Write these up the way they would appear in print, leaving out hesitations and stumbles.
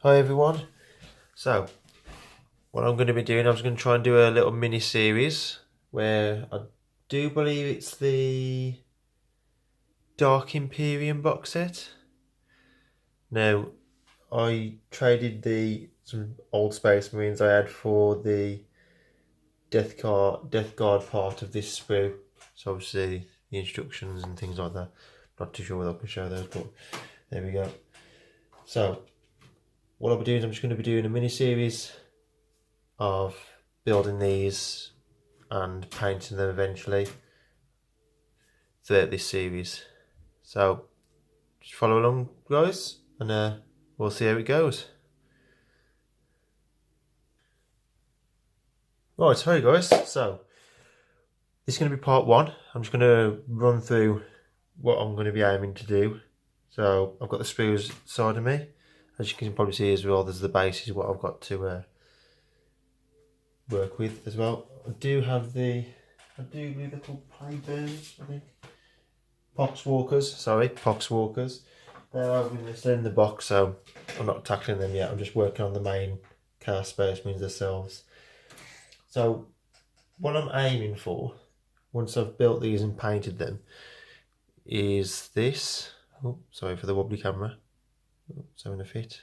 Hi everyone. So, what I'm going to be doing, I'm just going to try and do a little mini series where I do believe it's the Dark Imperium box set. Now, I traded some old Space Marines I had for the Death Guard part of this sprue. So obviously the instructions and things like that. Not too sure whether I can show those, but there we go. So, what I'll be doing is I'm just going to be doing a mini series of building these and painting them eventually throughout this series. So just follow along guys and we'll see how it goes. Right, hi guys, so this is going to be part one. I'm just going to run through what I'm going to be aiming to do. So I've got the sprues side of me. As you can probably see as well, there's the bases what I've got to work with as well. I do believe they're called Playburns, I think. Poxwalkers. They're over in the box, so I'm not tackling them yet. I'm just working on the main cast Space Marines themselves. So what I'm aiming for, once I've built these and painted them, is this. Oh, sorry for the wobbly camera. Oh, it's having a fit.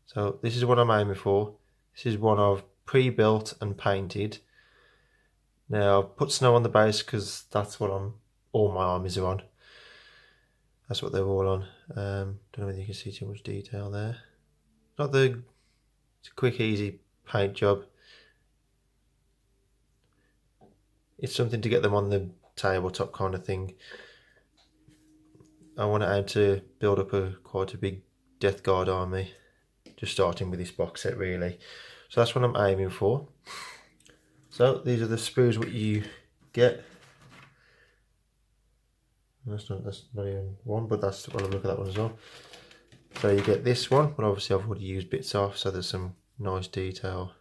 So this is what I'm aiming for. This is one I've pre-built and painted. Now I've put snow on the base because that's what all my armies are on. That's what they're all on. Don't know whether you can see too much detail there. It's a quick, easy paint job. It's something to get them on the tabletop kind of thing. I want to aim to build up quite a big Death Guard army. Just starting with this box set really. So that's what I'm aiming for. So these are the sprues what you get. That's not even one, but that's well, I'll look at that one as well. So you get this one, but obviously I've already used bits off, so there's some nice detail.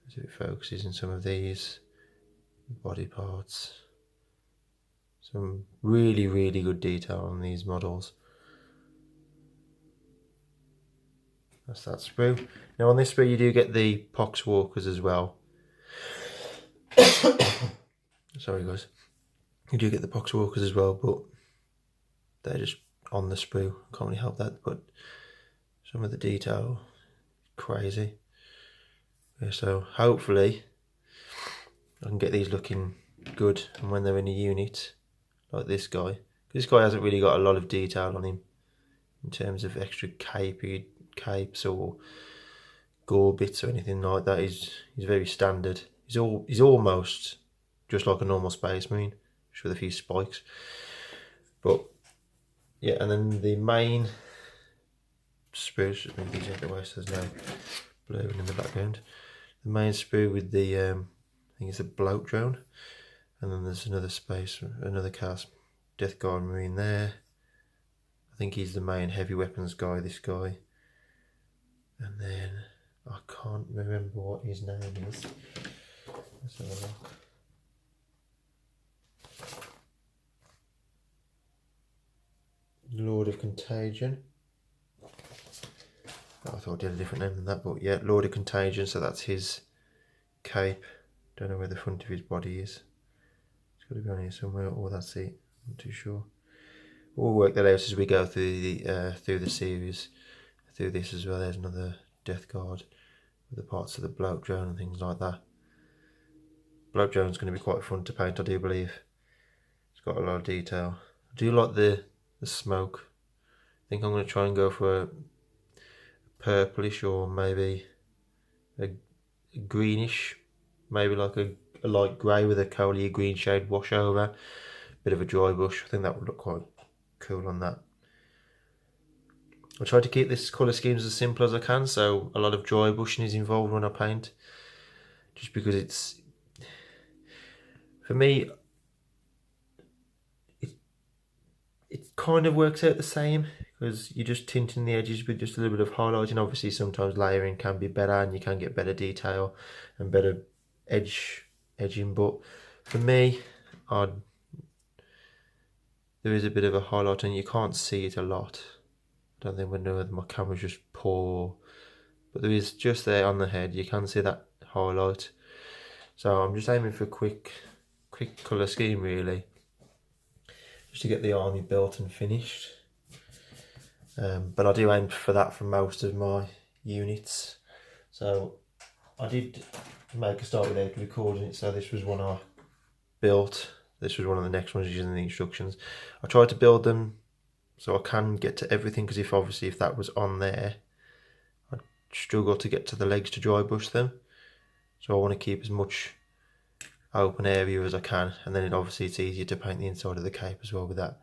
As it focuses in some of these body parts. Some really, really good detail on these models. That's that sprue. Now on this sprue you do get the Poxwalkers as well. Sorry guys. You do get the Poxwalkers as well, but they're just on the sprue. Can't really help that, but some of the detail is crazy. Yeah, so hopefully I can get these looking good, and when they're in a unit like this guy. This guy hasn't really got a lot of detail on him in terms of extra capes or gore bits or anything like that. He's very standard. He's almost just like a normal Space Marine, just with a few spikes. But yeah, and then the main sprues, I think these are the way, so there's no blue in the background. The main sprue with the I think it's a bloat drone, and then there's another cast Death Guard Marine there. I think he's the main heavy weapons guy, this guy. And then I can't remember what his name is. Let's have a look. Lord of Contagion. I thought I did a different name than that, but yeah, Lord of Contagion, so that's his cape. Don't know where the front of his body is. It's got to be on here somewhere, or that's it. I'm not too sure. We'll work that out as we go through the series. Through this as well, there's another Death Guard with the parts of the bloat drone and things like that. Bloat drone's going to be quite fun to paint, I do believe. It's got a lot of detail. I do like the smoke. I think I'm going to try and go for a purplish or maybe a greenish, maybe like a light grey with a coaly green shade wash over. Bit of a dry brush. I think that would look quite cool on that. I try to keep this colour schemes as simple as I can, so a lot of dry brushing is involved when I paint, just because it's, for me, it kind of works out the same, because you're just tinting the edges with just a little bit of highlighting. Obviously sometimes layering can be better and you can get better detail and better edging, but for me, there is a bit of a highlight and you can't see it a lot. don't think whether my camera's just poor, but there is just there on the head, you can see that highlight. So I'm just aiming for a quick colour scheme really, just to get the army built and finished. But I do aim for that for most of my units. So I did make a start without recording it, so this was one I built. This was one of the next ones using the instructions. I tried to build them so I can get to everything, because if that was on there, I'd struggle to get to the legs to dry brush them. So I want to keep as much open area as I can, and then obviously it's easier to paint the inside of the cape as well with that.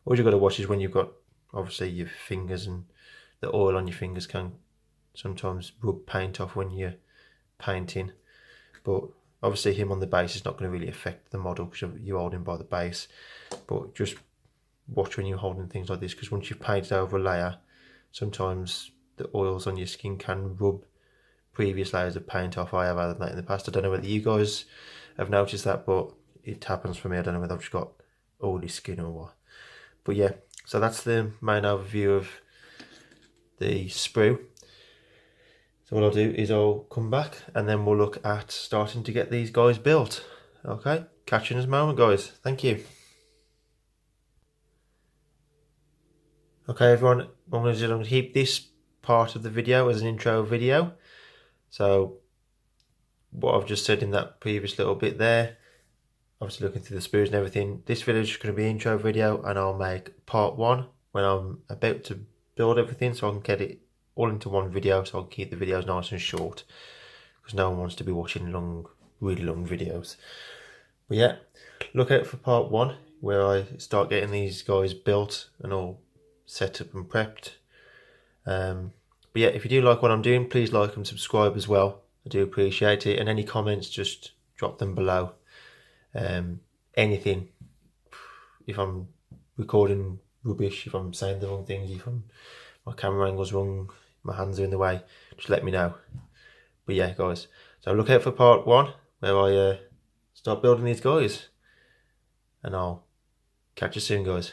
All you've got to watch is when you've got obviously your fingers, and the oil on your fingers can sometimes rub paint off when you're painting. But obviously him on the base is not going to really affect the model because you're holding by the base. But just watch when you're holding things like this, because once you've painted over a layer, sometimes the oils on your skin can rub previous layers of paint off. I have had that in the past. I don't know whether you guys have noticed that, but it happens for me. I don't know whether I've just got oily skin or what. But yeah, so that's the main overview of the sprue. So what I'll do is I'll come back and then we'll look at starting to get these guys built. Okay, catch you in a moment, guys. Thank you. Okay, everyone, I'm going to keep this part of the video as an intro video. So what I've just said in that previous little bit there, obviously looking through the sprues and everything, this video is just going to be intro video, and I'll make part 1 when I'm about to build everything, so I can get it all into one video, so I can keep the videos nice and short, because no one wants to be watching really long videos. But yeah, look out for part 1 where I start getting these guys built and all set up and prepped. But yeah, if you do like what I'm doing, please like and subscribe as well. I do appreciate it, and any comments, just drop them below. Anything, if I'm recording rubbish, if I'm saying the wrong things, if my camera angle's wrong, my hands are in the way, just let me know. But yeah, guys, so look out for part 1 where I start building these guys, and I'll catch you soon, guys.